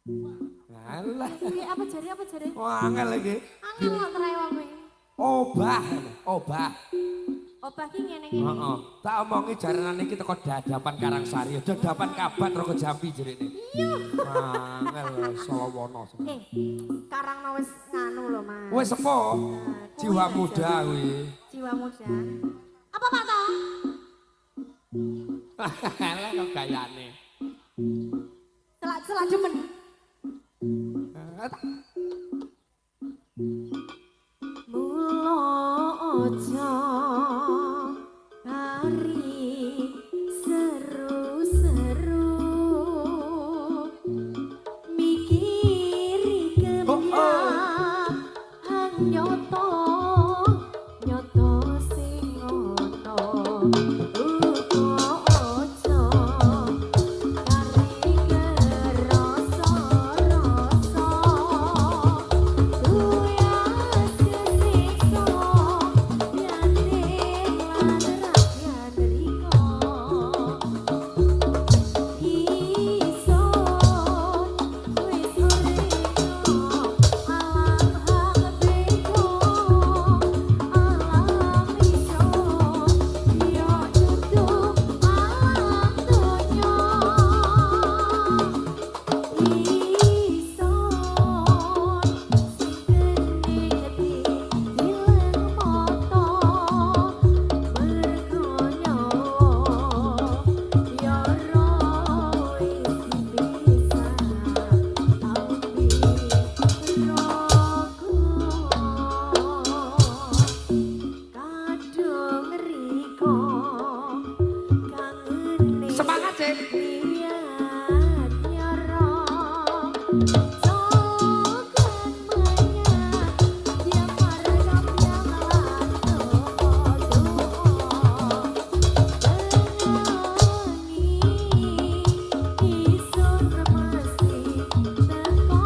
Alah. Apa jari apa jari? Wah, angel lagi. Angel kok terai wong kuwi. Obah, obah. Obah ki ngene-ngene. Heeh. Tak omongi jaranan iki teko dadapan Karangsari, dadapan Kabat Roko Jambi jerene. Iya. Angel Solowono. Karangno wis nganu lho, Mas. Wis sepo. Jiwa muda kuwi. Jiwa muda. Apa Pak to? Alah kok gayane. Celak-celak demen. Mula aja kari seru-seru mikiri kemyang hang nyoto nyoto sing ono uga aja kari kerasa-rasa tuyas kesiksa yaning lan rakyat riko ison wis urip alam hak beko alam iso yo dudu alam donya ison sikeni dileng moto mergo nyawa yo ro wis bisa ambi kadung riko kangene Semangat, Cik. liat nyorong jogan menyang dia margam yang lanto tenangi isun mesti teko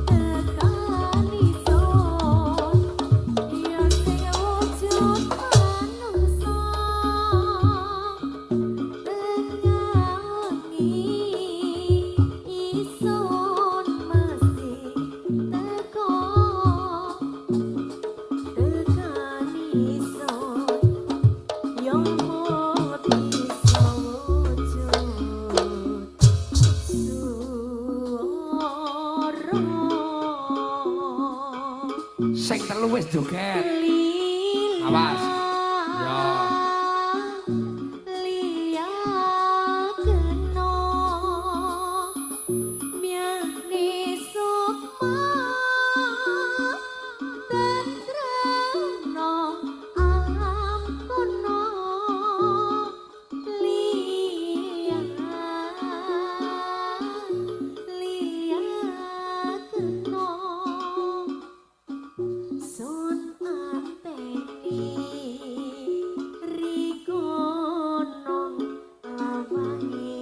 tekan isun ya sing wujud manungsa tenangi isun mesti teko tekan isun yang mau bisa wujud suara Sing telu wis joget. Awas. Yo. Lia kena miane sukma tentremno alam kono Lia kena sun anteni rigonong lawangi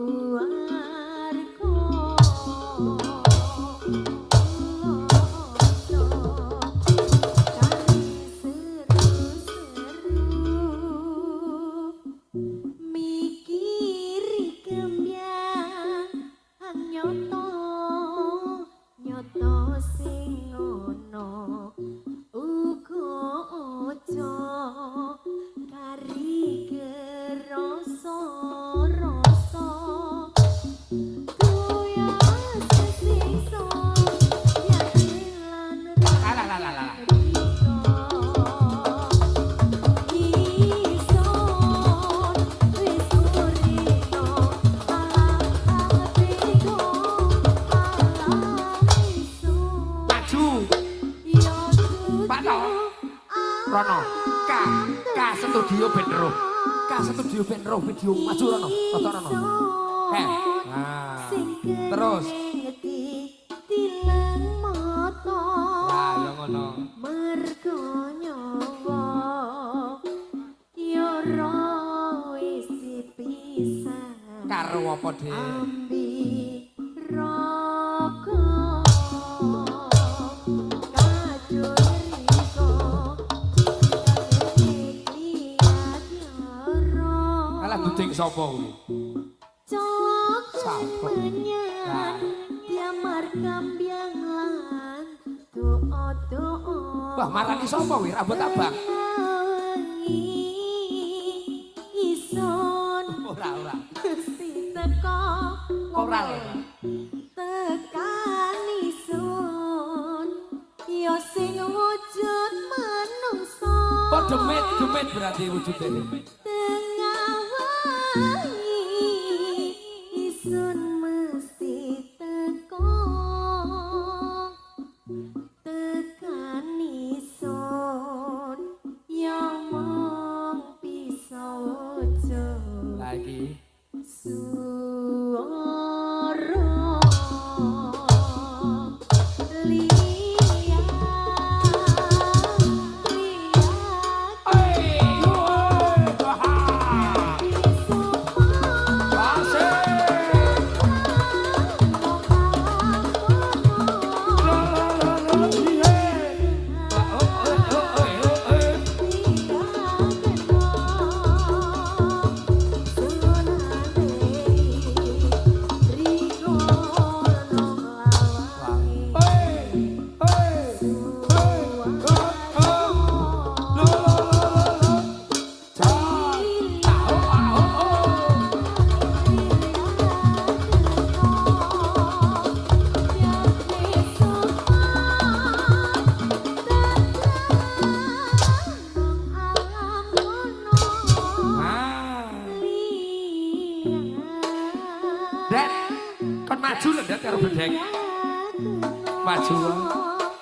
suwarga kari seru-seru mikiri kembyang nyoto nyoto sing ono uga aja kari kerasa-rasa tuyas kesiksa yakin lan Alah, alah, alah. riko ison wis urip alam hak beko alam iso Maju. yo Pak To. Rono. K Studio Ben Roh. K Studio Ben Roh video maju Rono. Toto Rono. Nah. Terus. dileng mata Lah, yo ngono. mergo nyawa yo ora wis pisan Karo apa, Dik? ambi rokok kadung riko kangge liat yoro Alah duding sapa kuwi? menyan dia markam yang lan doa Wah, marani sapa wi rambut abang? ison Ora. si teko Ora. tekan ison yo sing wujud manungsa Oh, demit berarti wujudnya. tengah wahi isun mesti teko tekan isun yang mong bisa wujud Lagi. suara liya Dek, kan maju lho Dek karo bedek. Maju.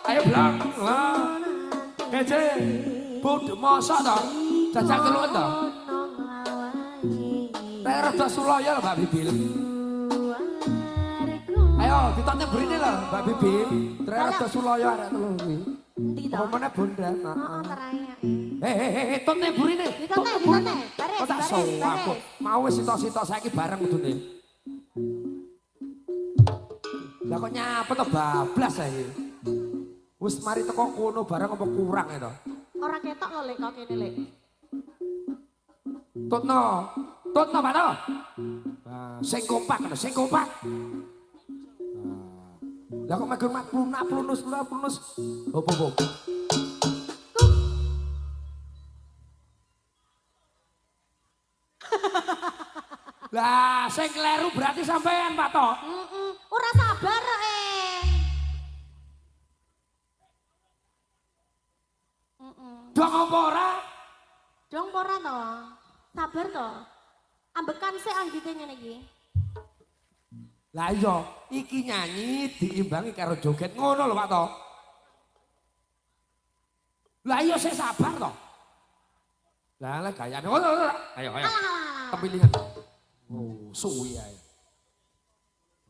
Ayo blang. Wah. Kece. Bodho mosok to. Jajak teluk to. Rek rada sulaya lho Mbak Bibil. Ayo ditone brine lho Mbak Bibil. Rek rada sulaya arek telu kuwi. Endi to? Omone bondan. Heeh, terayake. Tone burine. Ditone. Bares, Oh tak aku. Mau wis sitok-sitok saiki bareng kudune. Lah kok nyapa to bablas saiki. Wis mari teko kono bareng apa kurang ya to? Ora ketok lho lek kok kene lek. Tutno Pak to. Nah, sing kompak lho, sing kompak. Lah kok megur mak plunus. Opo. Lah, sing kleru berarti sampean Pak to. Ora sabar Dong apa ora? Dong ora to. Sabar to. Ambekan sik anggite ngene iki. Lah iya, iki nyanyi diimbangi karo joget ngono lho Pak to. Lah iya sik sabar to. Lah gayane. Ayo. Kepilihan. Oh, suwi ae.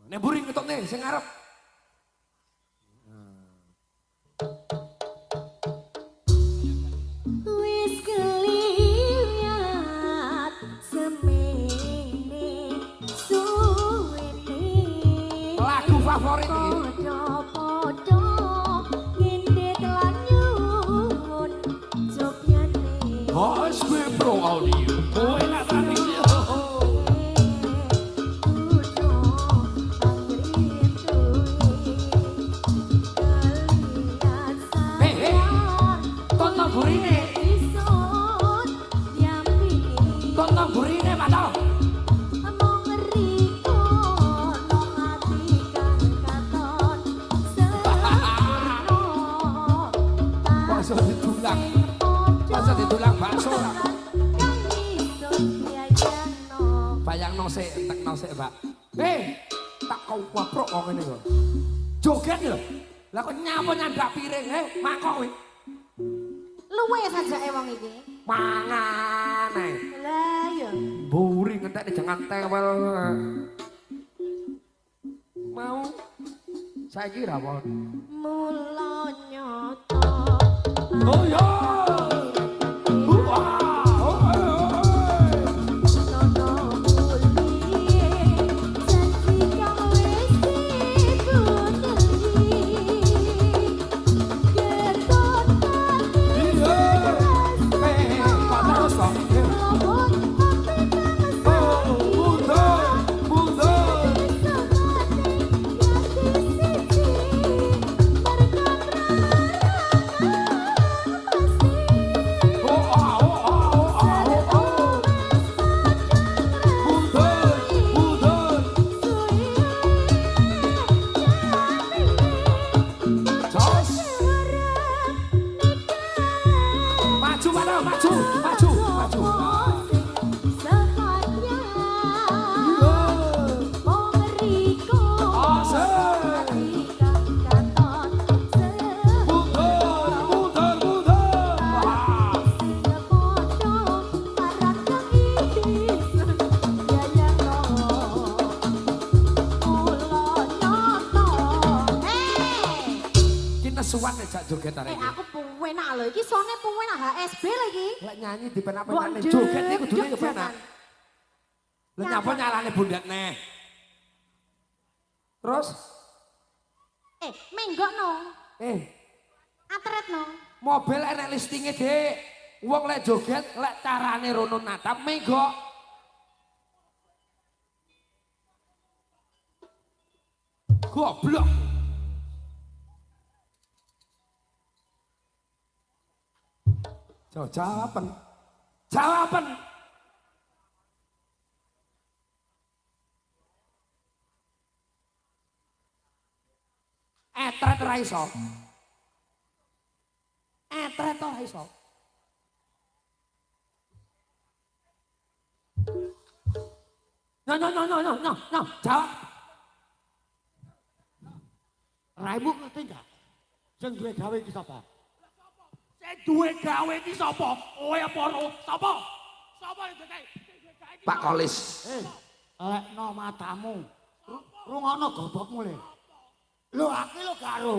Nek mburi ketokne sing ngarep. Wis keliyat semene suwene. Lagu favorit iki. Podo-podo ngindet lan nyuwun jopyane. HSB Pro Audio. Oh, enak banget. Ditulang bakso. Bayangno sik, entekno sik, Mbak. Tak kau waprok kok ngene kok. Joget lho. Lah kok nyapa nyandak piring, mangkok kuwi. Luwe sajake wong iki. Mangan ae. Lah ya. Mburi ngentekne jangan tewel. Mau saiki ra won. Mula nyoto. Oh ya. kesuwan nek jak joget arek. aku penak lho iki sone penak HSB lagi. Lek nyanyi di penak-penane joget iki kudune yo penak. Lah nyapa nyalane bundet neh. Terus menggok no. Atret no. Mobil enek listinge, Dik. Wong lek joget, lek carane rono natap menggok. Goblok. Jawaban. Jawaban. Etret ora iso. Etret ora iso. No, jawab. Raimu ngerti enggak? Sing duwe gawe iki sapa? Sing duwe gawe iki sapa? Kowe apa ro? Sapa? Sapa sing duwe gawe? Pak Kolis. Lekno matamu. Rungokno gobokmu le. Lho aku lho karo.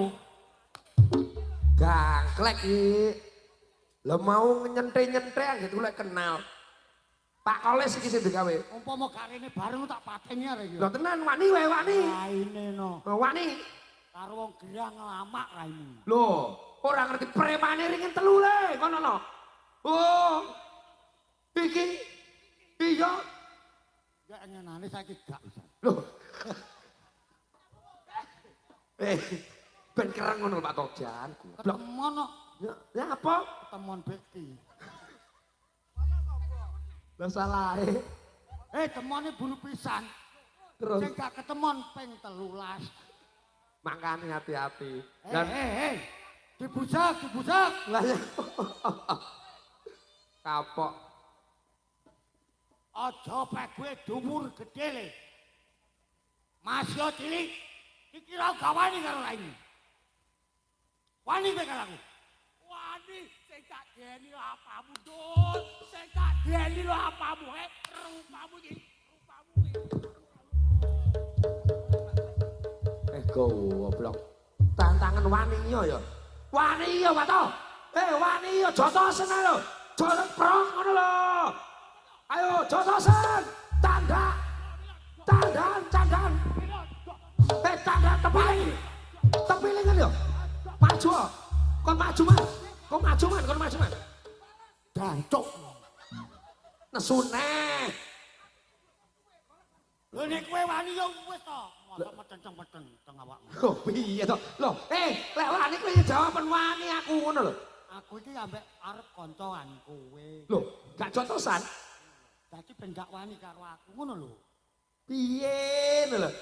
Gangklek iki. Lah mau nyentre-nyentre gitu lek kenal. Pak Kolis iki sing digawe. Umpama karene bareng tak pateni arek iki. Lho tenan wani wae wani. Raine no. Wani. Karo wong gerang ngelamak raimu. Lho, ora ngerti premane ringin telu le, kono lho. Oh. Iki iya. Ya ngenane saiki gak bisa. Lho. Ben kereng ngono Pak Tojan. Goblok. Ketemon kok. Ya apa? Ketemon beki. Lah salahe. Temone bulu pisan. Terus Sing gak ketemon ping 13. makane hati-hati. Dan Dibujak. lah ya. Kapok. Aja pegue dhuwur gedhe le. Masya cilik. Iki ra gawani karo raine. Wani kowe karo aku. Wani sing tak deni lho apamu, Dul. Sing tak deni lho apamu, rupamu iki. Goblok. Tantangan wani ya. Wani ya, Pak to. Wani ya jotosen ae lho. Jotos prong ngono lho. Ayo jotosen. Tanda. Tandan. Tandan tepiling. Tepilingan yo. Maju. Kon maju man. Dancuk. Nesune. Lho nek kowe wani ya wis to. Mosok meteng teng awakmu. Oh piye to? Loh, lek wani kowe jawaban wani aku ngono lho. Aku iki ambek arep kancoan kowe. Loh, gak jotosan. Dadi ben gak wani karo aku ngono lho. Piye lho.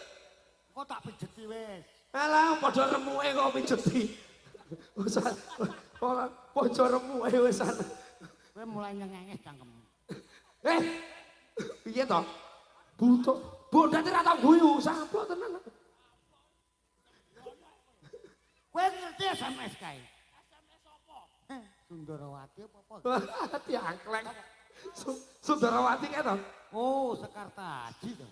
Kok tak pijeti wis. Alah padha remuke kok pijeti. Usan. Padha remuke wisan. Kowe mulai nyengenges cangkem. Piye to? Butuh. Bondat ora tau guyu, samplo tenan. Kowe ngerti SMS kae? SMS apa? Sundarawati apa? Diangklek. Sundarawati kae to. Oh, Sekartaji to.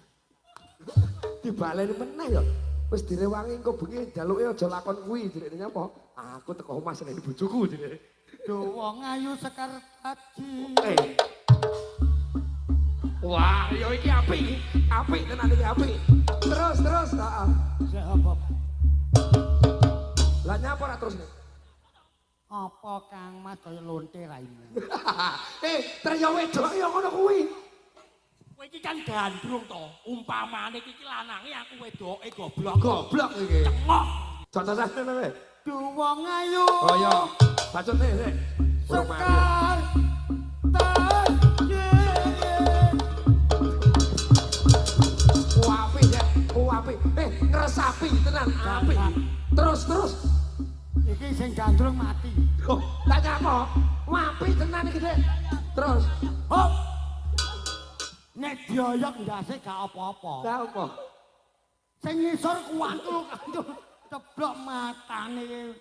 Dibaleni meneh ya. Wis direwangi engko bengi jaluke aja lakon kuwi jenenge nyapa? Aku teko omah seneni bojoku jenenge. Do wong ayu Sekartaji. Wah, yo iki apik tenan iki apik. Terus, heeh. Siapa? Lah nyapa ora terus nih? Apa Kang Mas kaya lonte raine? Treya wedok ya ngono kuwi. Kowe iki kan gandrung to. Umpamane iki lanange aku wedoke goblok. Goblok iki. Cengok. Jotosan ngono wae. Do wong ayu. Oh iya, bacot nih. Sekartaji. Apik. Ngresapi tenan, apik. Terus. Iki sing gandrung mati. Oh, tak nyapa? Apik tenan iki, Dik. Terus. Hop. Nek dioyok ndase gak apa-apa. Lah apa? Sing ngisor kuwantul ceblok matane.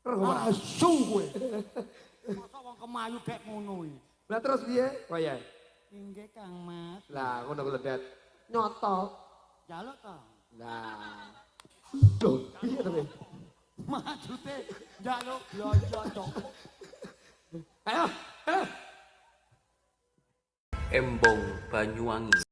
Asu kowe. Masa wong kemayu gek ngono iki. Lah terus piye? Kaya. Inggih Kang Mas. Lah ngono ku ledet. Nyoto. Jaluk to. Nah. Loh, piye to, Be? Maksude jaluk blonjo tok. Ayo, ayo. Embong Banyuwangi.